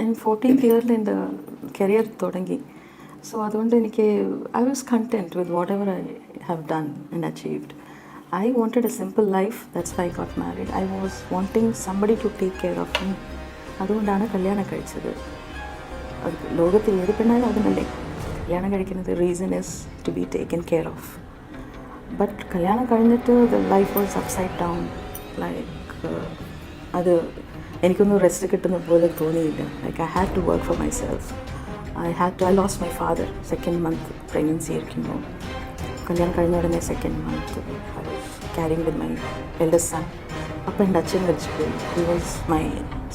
ഞാൻ 14th ഇയറിൽ എൻ്റെ കരിയർ തുടങ്ങി. സോ അതുകൊണ്ട് എനിക്ക് I was content with what ever I have done and achieved. I wanted a simple life, that's why I got married. I was wanting somebody to take care of me. അതുകൊണ്ടാണ് കല്യാണം കഴിച്ചത്. അത് ലോകത്തിൽ ഏത് പെണ്ണായാലും അതിനല്ലേ കല്യാണം കഴിക്കുന്നത്. Reason is to be taken care of. But കല്യാണം കഴിഞ്ഞിട്ട് the life was upside down. Like അത് എനിക്കൊന്നും റെസ്റ്റ് കിട്ടുന്ന പോലെ തോന്നിയില്ല. Like I had to work for myself. I lost my father 2nd month pregnancy ആയിരിക്കുമ്പോൾ. കല്യാണം കഴിഞ്ഞ ഉടനെ 2nd month carrying with my eldest son. അപ്പം എൻ്റെ അച്ഛൻ മരിച്ചുപോയി. He was my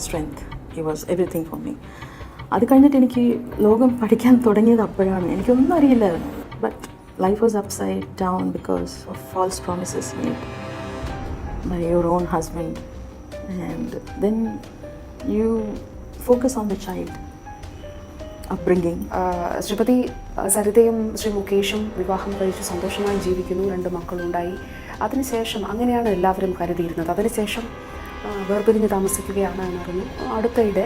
strength, he was everything for me. അത് കഴിഞ്ഞിട്ട് എനിക്ക് ലോകം പഠിക്കാൻ തുടങ്ങിയത് അപ്പോഴാണ്. എനിക്കൊന്നും അറിയില്ലായിരുന്നു. But life was upside down because of false promises made by your own husband. And then you focus on the child upbringing. Shrimati സരിതയും ശ്രീ മുകേഷും വിവാഹം കഴിച്ച് സന്തോഷമായി ജീവിക്കുന്നു, 2 മക്കളുണ്ടായി. അതിനുശേഷം അങ്ങനെയാണ് എല്ലാവരും കരുതിയിരുന്നത്. അതിനുശേഷം വേർപിരിഞ്ഞ് താമസിക്കുകയാണ് എന്നറിഞ്ഞു. അടുത്തയിടെ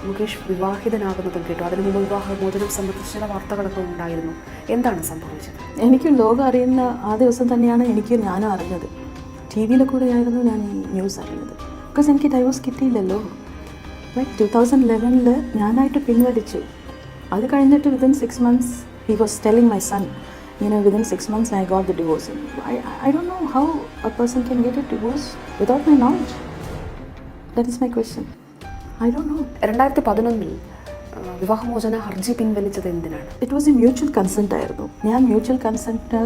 മുകേഷ് വിവാഹിതനാകുന്നതും കേട്ടു. അതിന് മുമ്പ് വിവാഹമോചനം സംബന്ധിച്ച ചില വാർത്തകളൊക്കെ ഉണ്ടായിരുന്നു. എന്താണ് സംഭവിച്ചത്? എനിക്ക് ലോകം അറിയുന്ന ആ ദിവസം തന്നെയാണ് ഞാനും അറിഞ്ഞത്. TV യിൽ കൂടെയായിരുന്നു ഞാൻ ഈ ന്യൂസ് അറിയുന്നത്. ബിക്കോസ് എനിക്ക് ഡൈവോഴ്സ് കിട്ടിയില്ലല്ലോ. 2011 ഞാനായിട്ട് പിൻവലിച്ചു. അത് കഴിഞ്ഞിട്ട് within 6 months he was telling my son, within 6 months I got the divorce. I don't know how a person can get a divorce without my knowledge. That is my question. I don't know. 2011 വിവാഹമോചന ഹർജി പിൻവലിച്ചത് എന്തിനാണ്? It was a mutual consent ആയിരുന്നു. ഞാൻ mutual consent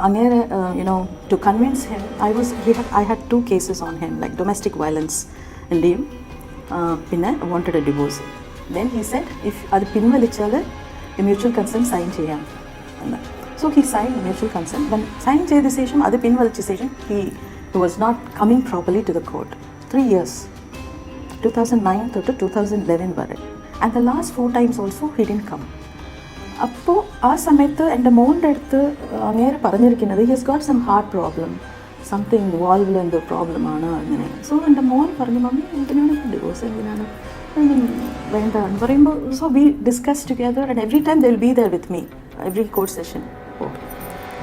അങ്ങനെ to convince him, I had 2 cases on him, like domestic violence ൻ്റെയും പിന്നെ wanted a divorce. Then he said if അത് പിൻവലിച്ചാൽ മ്യൂച്വൽ കൺസെൻറ്റ് സൈൻ ചെയ്യാം എന്ന്. So he sign mutual consent. Then sign ചെയ്ത ശേഷം അത് പിൻവലിച്ച ശേഷം he was not coming properly to the court. 3 years, 2009 തൊട്ട് 2011 വരെ. And the last 4 times also he didn't come. അപ്പോൾ ആ സമയത്ത് എൻ്റെ മോൻ്റെ അടുത്ത് അങ്ങേരെ പറഞ്ഞിരിക്കുന്നത് he has got some heart problem, something വാൾവിൽ എന്തോ പ്രോബ്ലമാണ് അങ്ങനെ. സോ എൻ്റെ മോൻ പറഞ്ഞു, മമ്മി എന്തിനാണ് ഡിവോഴ്സ്, എന്തിനാണ് വേണ്ട എന്ന് പറയുമ്പോൾ. So we discuss together and every time they will be there with me every course session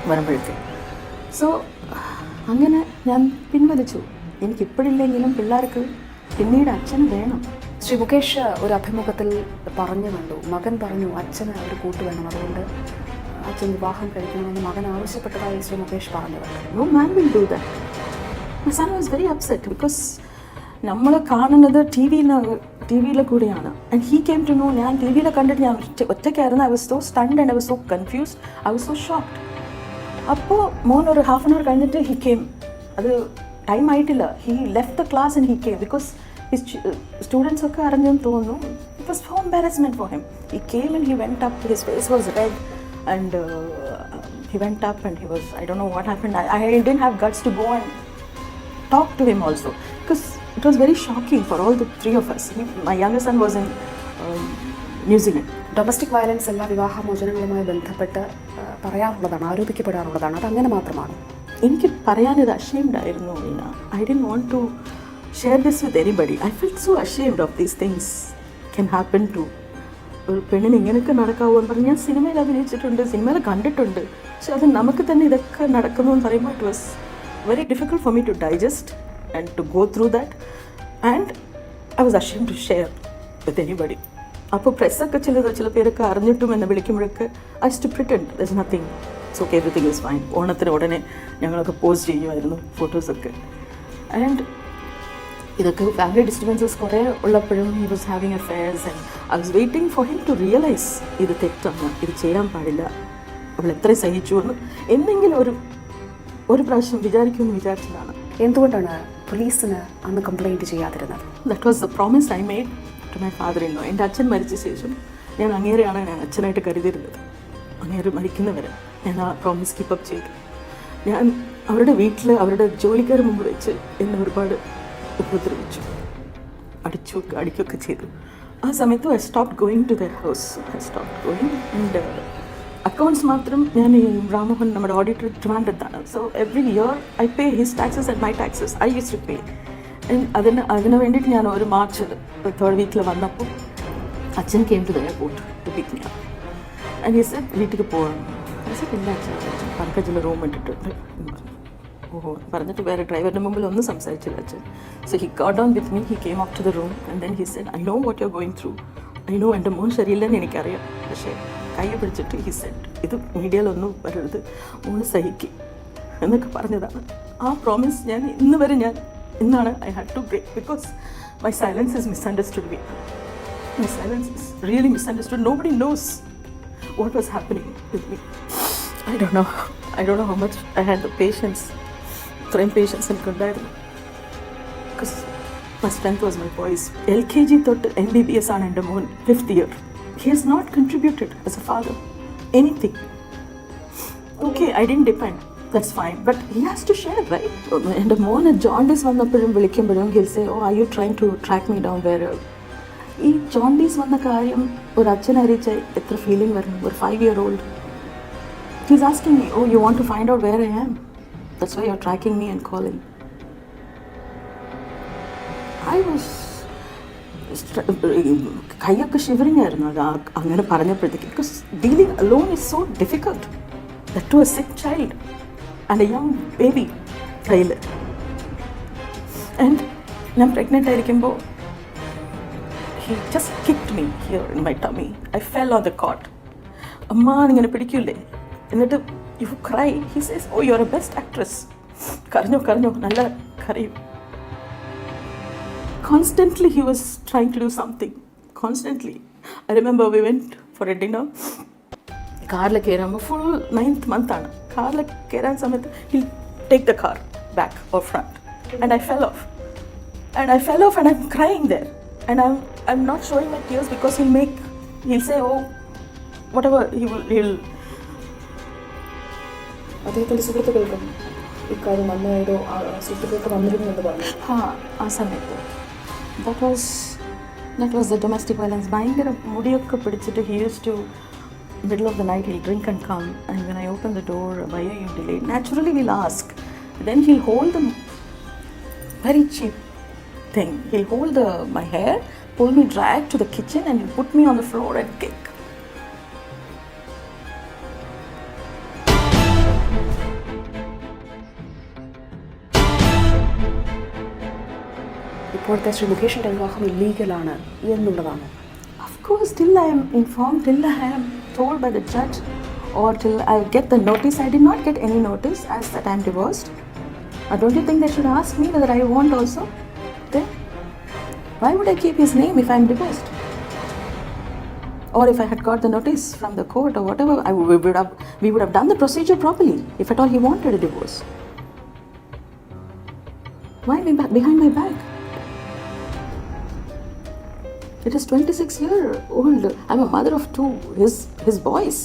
വരുമ്പോഴേക്ക്. സോ അങ്ങനെ ഞാൻ പിൻവലിച്ചു. എനിക്കിപ്പോഴില്ലെങ്കിലും പിള്ളേർക്ക് പിന്നീട് അച്ഛന് വേണം. ശ്രീ മുകേഷ് ഒരു അഭിമുഖത്തിൽ പറഞ്ഞു കണ്ടു, മകൻ പറഞ്ഞു അച്ഛന് ഒരു കൂട്ട് വേണം, അതുകൊണ്ട് അച്ഛൻ വിവാഹം കഴിക്കണമെന്ന് മകൻ ആവശ്യപ്പെട്ടതായി ശ്രീ മുകേഷ് പറഞ്ഞു. No man will do that. My son was very upset because നമ്മൾ കാണുന്നത് ടി വിയിൽ കൂടെയാണ്. And he came to know, ഞാൻ ടി വിയിൽ കണ്ടിട്ട് ഞാൻ ഒറ്റയ്ക്കായിരുന്നു. I was so stunned and I was so confused, I was so shocked. അപ്പോൾ മോൻ ഒരു ഹാഫ് ആൻ അവർ കഴിഞ്ഞിട്ട് ഹി കെയിം. അത് ടൈം ആയിട്ടില്ല. He left the class and he came because students ഒക്കെ അറിഞ്ഞെന്ന് തോന്നുന്നു. It was so embarrassment for him. He came and he went up, his face was red and he went up and he was, I don't know what happened. I didn't have guts to go and talk to him also because it was very shocking for all the 3 of us. My younger son was in New Zealand. Domestic violence എല്ലാ വിവാഹമോചനങ്ങളുമായി ബന്ധപ്പെട്ട് പറയാറുള്ളതാണ്, ആരോപിക്കപ്പെടാറുള്ളതാണ്. അതങ്ങനെ മാത്രമാണ്. എനിക്ക് പറയാനത് ashamed ആയിരുന്നു. I didn't want to share this with anybody. I felt so ashamed of these things can happen to ഒരു പെണ്ണിന് ഇങ്ങനെയൊക്കെ നടക്കാവോ എന്ന് പറഞ്ഞ് ഞാൻ സിനിമയിൽ അഭിനയിച്ചിട്ടുണ്ട്, സിനിമയിൽ കണ്ടിട്ടുണ്ട്. പക്ഷെ അത് നമുക്ക് തന്നെ ഇതൊക്കെ നടക്കുന്നു എന്ന് പറയുമ്പോൾ it was very difficult for me to digest and to go through that. And I was ashamed to share with anybody. അപ്പോൾ പ്രസ്സൊക്കെ ചില പേരൊക്കെ അറിഞ്ഞിട്ടും എന്നെ വിളിക്കുമ്പോഴൊക്കെ I used to pretend there is nothing, it's okay, everything is fine. ഓണത്തിന് ഉടനെ ഞങ്ങളൊക്കെ പോസ്റ്റ് ചെയ്യുമായിരുന്നു ഫോട്ടോസൊക്കെ. ആൻഡ് ഇതൊക്കെ ഫാമിലി ഡിസ്റ്റർബൻസസ് കുറേ ഉള്ളപ്പോഴും he was having affairs and I was waiting for him to realise ഇത് തെറ്റാണ്, ഇത് ചെയ്യാൻ പാടില്ല, അവൾ എത്ര സഹിച്ചു എന്ന് എന്തെങ്കിലും ഒരു പ്രാവശ്യം വിചാരിക്കുമെന്ന് വിചാരിച്ചതാണ്. എന്തുകൊണ്ടാണ് പോലീസിന് അന്ന് കംപ്ലൈൻറ്റ് ചെയ്യാതിരുന്നത്? That was the promise I made to my father in law. എൻ്റെ അച്ഛൻ മരിച്ച ശേഷം ഞാൻ അങ്ങേരെയാണ് ഞാൻ അച്ഛനായിട്ട് കരുതിയിരുന്നത്. അങ്ങേര് മരിക്കുന്നവരെ ഞാൻ ആ പ്രോമിസ് കീപ്പപ്പ് ചെയ്തു. ഞാൻ അവരുടെ വീട്ടിൽ അവരുടെ ജോലിക്കാർ മുമ്പ് വെച്ച് എന്നെ ഒരുപാട് ഉപദ്രവിച്ചു, അടിക്കുകയൊക്കെ ചെയ്തു. ആ സമയത്ത് I stopped going to their house. I stopped going. And accounts മാത്രം ഞാൻ ഈ രാമോഹൻ നമ്മുടെ ഓഡിറ്റർ ട്രിവാൻഡ്രത്താണ്. So every year I pay his taxes and my taxes I use to pay. അതിന് വേണ്ടിയിട്ട് ഞാൻ ഒരു മാർച്ച് 3rd വീക്കിൽ വന്നപ്പോൾ അച്ഛൻ came to the airport to pick me up and he said വീട്ടിലേക്ക് പോകണം. ഇല്ല അച്ഛൻ പങ്കജിൽ റൂം ഇട്ടിട്ടുണ്ട് എന്ന് പറഞ്ഞു. ഓഹോ പറഞ്ഞിട്ട് വേറെ ഡ്രൈവറിൻ്റെ മുമ്പിൽ ഒന്നും സംസാരിച്ചില്ല അച്ഛൻ. So he got down with me, he came up to the room and then he said I know what you are going through, I know എൻ്റെ മോൻ ശരിയില്ലെന്ന് എനിക്കറിയാം, പക്ഷേ കൈ പിടിച്ചിട്ട് ഹി സെഡ് ഇത് മീഡിയയിലൊന്നും വരരുത്, മോന് സഹിക്കും എന്നൊക്കെ പറഞ്ഞതാണ്. ആ പ്രോമിസ് ഞാൻ ഇന്ന് വരെ ഇന്നാണ് I had to break because my silence is misunderstood me. My silence is really misunderstood. Nobody knows what was happening with me. I don't know how much I had the patience. Train patience and kondairunnu. Because my strength was my voice. LKG thottu MBBS ആണ് എൻ്റെ മോൻ 5th year. He has not contributed as a father anything. Okay, I didn't depend. That's fine. But he has to share, right? എൻ്റെ മോന് jaundice വന്നപ്പോഴും വിളിക്കുമ്പോഴും he'll say, oh, are you trying to track me down where ഈ jaundice വന്ന കാര്യം ഒരു അച്ഛനെ അറിയിച്ച എത്ര ഫീലിംഗ് വരണം. ഒരു 5-year-old he's asking me, oh, you want to find out where I am, that's why you're tracking me and calling. I was കൈയൊക്കെ ഷിവറിങ് ആയിരുന്നു അത് അങ്ങനെ പറഞ്ഞപ്പോഴത്തേക്ക്. Because dealing alone is so difficult, that to a sick child and a young baby കയ്യിൽ. ആൻഡ് ഞാൻ pregnant ആയിരിക്കുമ്പോൾ he just kicked me here in my tummy. I fell on the cot. Amma ningane pidikkulle എന്നിട്ട് you cry. He says, oh, you're a best actress, കരഞ്ഞോ നല്ല കരയും. Constantly he was trying to do something, constantly. I remember we went for a dinner. കാറിൽ കയറുമ്പോൾ full 9th month ആണ്. കാറിൽ കയറാൻ സമയത്ത് he'll take the car back or front and I fell off and I'm crying there. And I'm not showing my tears because he'll say, oh, whatever, he'll അദ്ദേഹത്തിൻ്റെ സുഹൃത്തുക്കൾക്കും ഇക്കാര്യം വന്നതോ സുഹൃത്തുക്കൾക്ക് വന്നിരുന്നു എന്ന് പറഞ്ഞു. ആ സമയത്ത് that was the domestic violence. ഭയങ്കര മുടിയൊക്കെ പിടിച്ചിട്ട് he used to middle of the night he'll drink and come, and when I open the door, why are you delayed? Naturally we'll ask. Then he'll hold them very cheap thing. He'll hold my hair, pull me, drag to the kitchen, and he'll put me on the floor and kick. ഇപ്പോഴത്തെ ശ്രീ മുകേഷിൻ്റെ വിവാഹം ഇല്ലീഗലാണ് എന്നുള്ളതാണ്. Of course, till I am informed, till I am told by the judge, or till I get the notice. I did not get any notice as that I am divorced. Don't you think they should ask me whether I want also? Then why would I keep his name if I am divorced? Or if I had got the notice from the court or whatever, we would have done the procedure properly, if at all he wanted a divorce. Why behind my back? It is 26-year-old. I'm a mother of 2, his boys.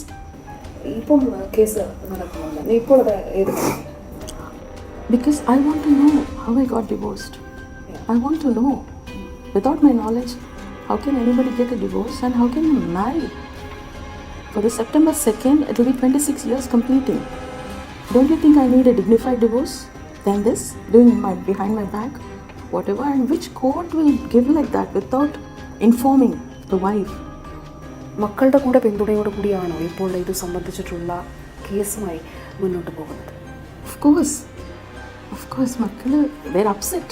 ഇപ്പോൾ case നടക്കുന്നുണ്ട്. ഇപ്പോൾ Because I want to know how I got divorced. I want to know. Without my knowledge, how can anybody get a divorce and how can you marry? For the September 2nd, it will be 26 years completing. Don't you think I need a dignified divorce than this, doing behind my back, whatever? And which court will give like that without informing the wife? മക്കളുടെ കൂടെ പിന്തുണയോട് കൂടിയാണോ ഇപ്പോൾ ഇത് സംബന്ധിച്ചിട്ടുള്ള കേസുമായി മുന്നോട്ട് പോകുന്നത്? Of course, മക്കൾ they're upset.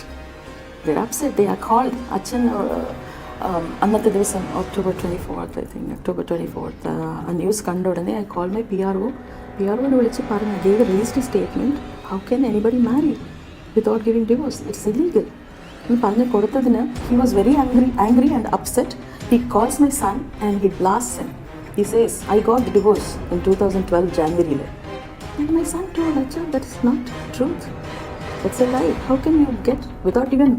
They are called. അച്ഛൻ അന്നത്തെ ദിവസം October 24th, I think, October 24th, a news കണ്ട ഉടനെ I called my PRO. PROനെ വിളിച്ച് പറഞ്ഞു, gave a released statement. How can anybody marry without giving divorce? It's illegal. എന്ന് പറഞ്ഞ് കൊടുത്തതിന് he was very angry and upset. He calls my son and he blasts him. He says, I got the divorce in 2012 January. And my son told Acha, that is not truth. That's a lie. How can you get without even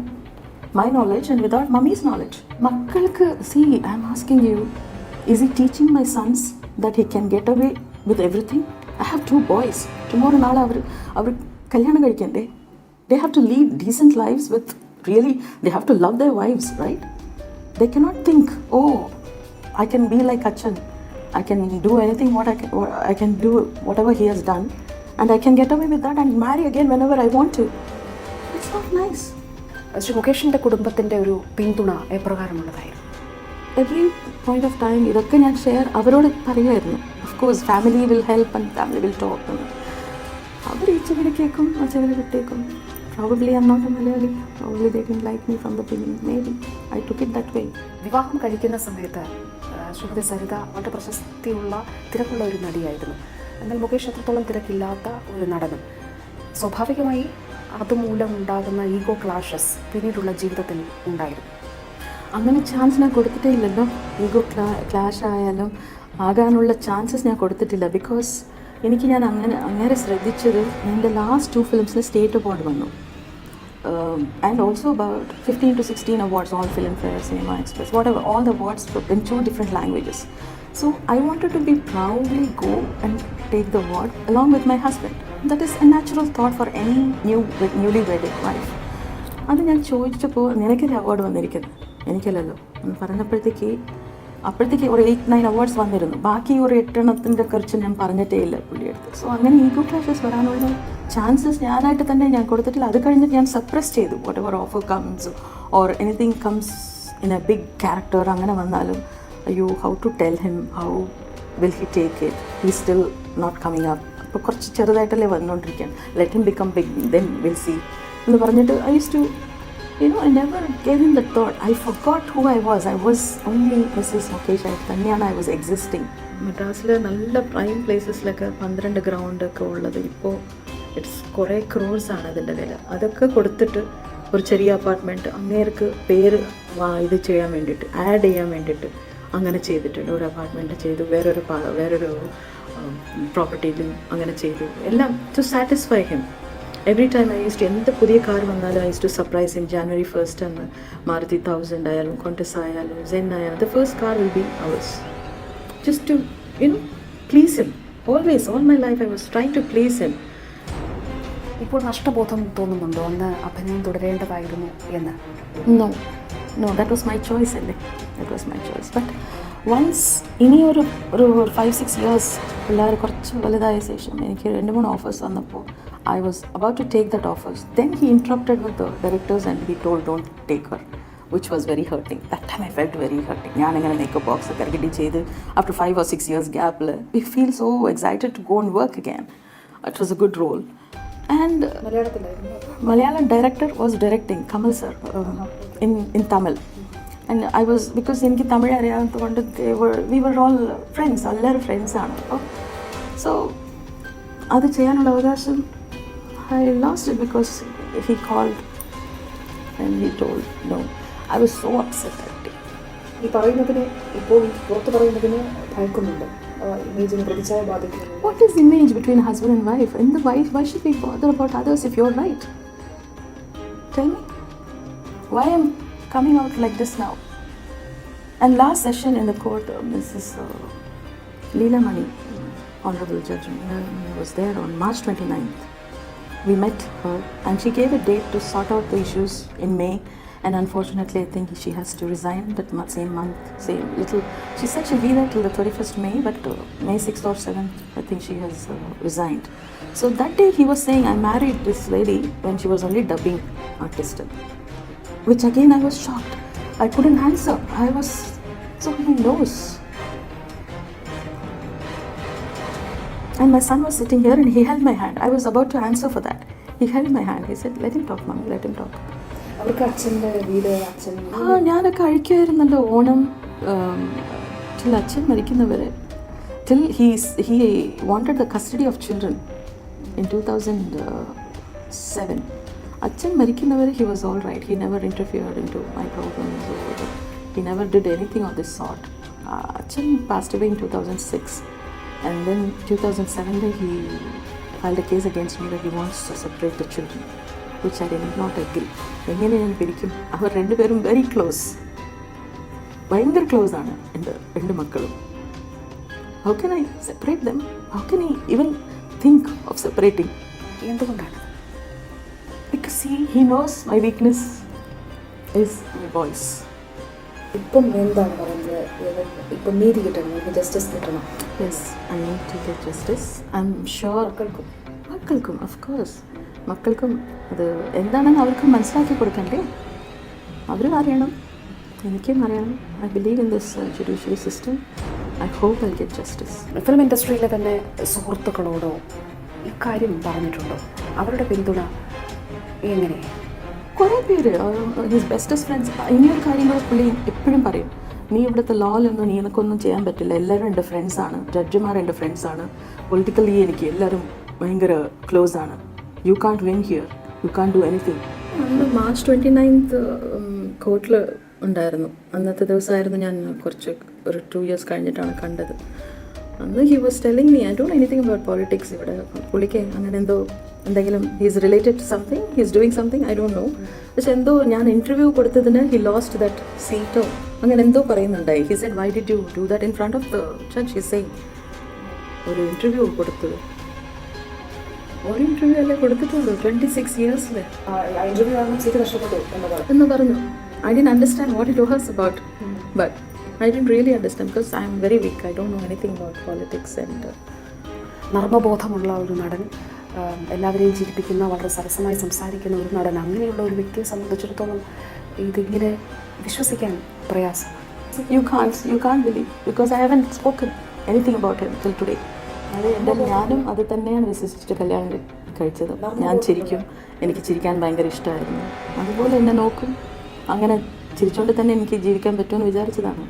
my knowledge and without mummy's knowledge? Makkalku, see, I'm asking you, is he teaching my sons that he can get away with everything? I have 2 boys. Tomorrow naala avaru kalyanam kazhikkande. They have to lead decent lives with really, they have to love their wives, right? They cannot think, oh, I can be like Achan. I can do anything what I can do whatever he has done, and I can get away with that and marry again whenever I want to. It's not nice. Shri മുകേഷിൻ്റെ കുടുംബത്തിൻ്റെ ഒരു പിന്തുണ എപ്രകാരമുള്ളതായിരുന്നു? Every point of time ഇതൊക്കെ ഞാൻ അവരോട് പറയുമായിരുന്നു. Of course family will help and family will talk എന്ന്. അവർ ഈ ചെവിയിൽ കേൾക്കും, ആ ചെവിയിൽ വിട്ടേക്കും. Probably I'm not a Malayali. Probably they didn't like me from the beginning. Maybe I took it that way. വിവാഹം കഴിക്കുന്ന സമയത്ത് ശ്രീമതി സരിത വളരെ പ്രശസ്തിയുള്ള തിരക്കുള്ള ഒരു നടിയായിരുന്നു. എന്നാൽ മുകേഷ് അത്രത്തോളം തിരക്കില്ലാത്ത ഒരു നടനും. സ്വാഭാവികമായി അതുമൂലം ഉണ്ടാകുന്ന ഈഗോ ക്ലാഷസ് പിന്നീടുള്ള ജീവിതത്തിൽ ഉണ്ടായിരുന്നു. അങ്ങനെ ചാൻസ് ഞാൻ കൊടുത്തിട്ടേ ഇല്ലല്ലോ. ഈഗോ ക്ലാഷ് ആയാലും ആകാനുള്ള ചാൻസസ് ഞാൻ കൊടുത്തിട്ടില്ല. ബിക്കോസ് ഞാൻ അങ്ങനെ ശ്രദ്ധിച്ചത് എൻ്റെ ലാസ്റ്റ് 2 ഫിലിംസിൽ സ്റ്റേറ്റ് അവാർഡ് വന്നു. And also about 15 to 16 awards, all Filmfare, Hema, Express, whatever, all the awards in 2 different languages. So I wanted to be proudly go and take the award along with my husband. That is a natural thought for any newly wedded wife. അത് ഞാൻ ചോദിച്ചപ്പോൾ നിനക്കൊരു award വന്നിരിക്കുന്നത്, എനിക്കല്ലല്ലോ എന്ന് പറഞ്ഞപ്പോഴത്തേക്ക് ഒരു 8-9 awards വന്നിരുന്നു. ബാക്കി ഒരു 8 കുറിച്ച് ഞാൻ പറഞ്ഞിട്ടേ ഇല്ല പുള്ളിയെടുത്ത്. സോ അങ്ങനെ ഈഗോ ക്ലാഷസ് വരാനുള്ള ചാൻസസ് ഞാനായിട്ട് തന്നെ ഞാൻ കൊടുത്തിട്ടില്ല. അത് കഴിഞ്ഞിട്ട് ഞാൻ സപ്രസ് ചെയ്തു. Whatever offer comes or anything comes in a big character അങ്ങനെ വന്നാലും അയ്യോ how to tell him, how will he take it, he still not coming up. അപ്പോൾ കുറച്ച് ചെറുതായിട്ടല്ലേ വന്നുകൊണ്ടിരിക്കുകയാണ്. Let him become big, then will see എന്ന് പറഞ്ഞിട്ട് I use to I never gave him the thought. I forgot who I was. I was only Mrs. Mukesh. തന്നെയാണ് I was existing. മദ്രാസിൽ നല്ല prime പ്ലേസസിലൊക്കെ 12 ground ഒക്കെ ഉള്ളത് ഇപ്പോൾ കുറേ ക്രോർസാണ് അതിൻ്റെ വില. അതൊക്കെ കൊടുത്തിട്ട് ഒരു ചെറിയ അപ്പാർട്ട്മെൻറ്റ് അങ്ങേർക്ക് പേര് ഇത് ചെയ്യാൻ വേണ്ടിയിട്ട്, ആഡ് ചെയ്യാൻ വേണ്ടിയിട്ട് അങ്ങനെ ചെയ്തിട്ടുണ്ട്. ഒരു അപ്പാർട്ട്മെൻറ്റ് ചെയ്തു, വേറൊരു പ്രോപ്പർട്ടിയിലും അങ്ങനെ ചെയ്തു, എല്ലാം to satisfy him. Every time I used to, എന്ത് പുതിയ കാർ വന്നാലും I used to surprise him. January 1st and Maruti 1000 ആയാലും Contessa ആയാലും Zen ആയാലും the first car will be ours. Just to, please him. Always, all my life I was trying to please him. ഇപ്പോൾ നഷ്ടബോധം തോന്നുന്നുണ്ടോ അന്ന് അഭിനയം തുടരേണ്ടതായിരുന്നു എന്ന്? No, that was my choice അല്ലേ. That was my choice. But once ഇനി ഒരു 5-6 years പിള്ളേർ കുറച്ച് വലുതായ ശേഷം എനിക്ക് 2-3 ഓഫേഴ്സ് വന്നപ്പോൾ I was about to take that offers. Then he interrupted with the directors and he told don't take her, which was very hurting. That time I felt very hurting. ഞാൻ അങ്ങനെ makeup box ഒക്കെ ready ചെയ്ത് after 5 or 6 years gap we feel so excited to go and work again. It was a good role. And Malayalam director was directing, Kamal sir, in Tamil. And I was, because എനിക്ക് Tamil അറിയാത്തതുകൊണ്ട് we were all friends, എല്ലാവരും ഫ്രണ്ട്സാണ്. So അത് ചെയ്യാനുള്ള അവകാശം I lost it because he called and he told no. I was so upset that day. ഈ പറയുന്നതിന് ഇപ്പോൾ പുറത്ത് പറയുന്നതിന് ഭയക്കുന്നുണ്ട്, ഇമേജിന് പ്രതിച്ഛായ ബാധിക്കുന്നു. What is image between husband and wife? And the wife, why should we bother about others if you're right? Tell me. Why am I coming out like this now? And last session in the court, Mrs. Leela Mani, Honorable Judge, was there on March 29th. We met her and she gave a date to sort out the issues in May, and unfortunately I think she has to resign that same month. She said she'll be there till the 31st May, but May 6th or 7th I think she has resigned. So that day he was saying I married this lady when she was only dubbing artist, which again I was shocked. I couldn't answer. I was so on my nose. And my son was sitting here and he held my hand. I was about to answer for that. He held my hand. He said, let him talk, mommy, let him talk. അവർക്ക് അച്ഛൻ്റെ വീട്, അച്ഛൻ ഞാനൊക്കെ അഴിക്കുമായിരുന്നല്ലോ Onam till അച്ഛൻ മരിക്കുന്നവരെ. Till he wanted the custody of children in 2007. അച്ഛൻ മരിക്കുന്നവരെ he was all right. He never interfered into my problems or he never did anything of this sort. അച്ഛൻ passed away in 2006. And then 2007 he filed a case against me that he wants to separate the children, which I did not agree. എങ്ങനെ ഞാൻ പിരിക്കും? അവർ രണ്ടുപേരും very close, ഭയങ്കര close ആണ് എൻ്റെ 2 മക്കളും. How can I separate them? How can I even think of separating? എന്തുകൊണ്ടാണ്? Because he knows my weakness is my voice. ഇപ്പം എന്താണ് പറയുന്നത്? ഇപ്പം നീതി കിട്ടണം, ജസ്റ്റിസ് കിട്ടണം. Yes, I need to get justice. I'm sure. മക്കൾക്കും of course. മക്കൾക്കും അത് എന്താണെന്ന് അവർക്ക് മനസ്സിലാക്കി കൊടുക്കണ്ടേ? അവരും അറിയണം, എനിക്കും അറിയണം. I believe in this judiciary system. I hope I get justice. Film ഇൻഡസ്ട്രിയിലെ തന്നെ സുഹൃത്തുക്കളോടോ ഇക്കാര്യം പറഞ്ഞിട്ടുണ്ടോ? അവരുടെ പിന്തുണ എങ്ങനെ? കുറേ പേര്, ഹിസ് ബെസ്റ്റസ്റ്റ് ഫ്രണ്ട്സ്, ഇങ്ങനൊരു കാര്യങ്ങൾ പുള്ളി എപ്പോഴും പറയും. നീ ഇവിടുത്തെ ലോയിലൊന്നും നീ എനിക്കൊന്നും ചെയ്യാൻ പറ്റില്ല, എല്ലാവരും എൻ്റെ ഫ്രണ്ട്സാണ്, ജഡ്ജിമാർ എൻ്റെ ഫ്രണ്ട്സാണ്, പൊളിറ്റിക്കലി എനിക്ക് എല്ലാവരും ഭയങ്കര ക്ലോസ് ആണ്. U can't win here, U can't do anything. അന്ന് March 29 കോർട്ടിൽ ഉണ്ടായിരുന്നു. അന്നത്തെ ദിവസമായിരുന്നു ഞാൻ ഒരു 2 years കഴിഞ്ഞിട്ടാണ് കണ്ടത്. അന്ന് he was telling me I don't know anything about politics. ഇവിടെ പുള്ളിക്ക് അങ്ങനെ എന്തെങ്കിലും he's related to something, he's doing something, I don't know. പക്ഷെ എന്തോ ഞാൻ ഇൻ്റർവ്യൂ കൊടുത്തതിന് ഹി ലോസ്റ്റ് ദാറ്റ് സീറ്റോ അങ്ങനെ എന്തോ പറയുന്നുണ്ടായി. He said why did you do that in front of the judge? He saying ഒരു ഇൻ്റർവ്യൂ കൊടുത്തത്, ഒരു ഇൻ്റർവ്യൂ അല്ലേ കൊടുത്തിട്ടുള്ളൂ 26 years എന്ന് പറഞ്ഞു. I didn't understand what it was about, but I didn't really understand because I am very weak. I don't know anything about politics and നർമ്മബോധമുള്ള ഒരു നടൻ, എല്ലാവരെയും ചിരിപ്പിക്കുന്ന, വളരെ സരസമായി സംസാരിക്കുന്ന ഒരു നടൻ, അങ്ങനെയുള്ള ഒരു വ്യക്തിയെ സംബന്ധിച്ചിടത്തോളം ഇതിങ്ങനെ വിശ്വസിക്കാൻ പ്രയാസം. You can't believe because I haven't spoken anything about him till today. ഞാനും അത് തന്നെയാണ് വിശ്വസിച്ചിട്ട് കല്യാണം കഴിച്ചത്. ഞാൻ ചിരിക്കും, എനിക്ക് ചിരിക്കാൻ ഭയങ്കര ഇഷ്ടമായിരുന്നു. അതുപോലെ എന്നെ നോക്കും, അങ്ങനെ ചിരിച്ചുകൊണ്ട് തന്നെ എനിക്ക് ജീവിക്കാൻ പറ്റുമെന്ന് വിചാരിച്ചതാണ്.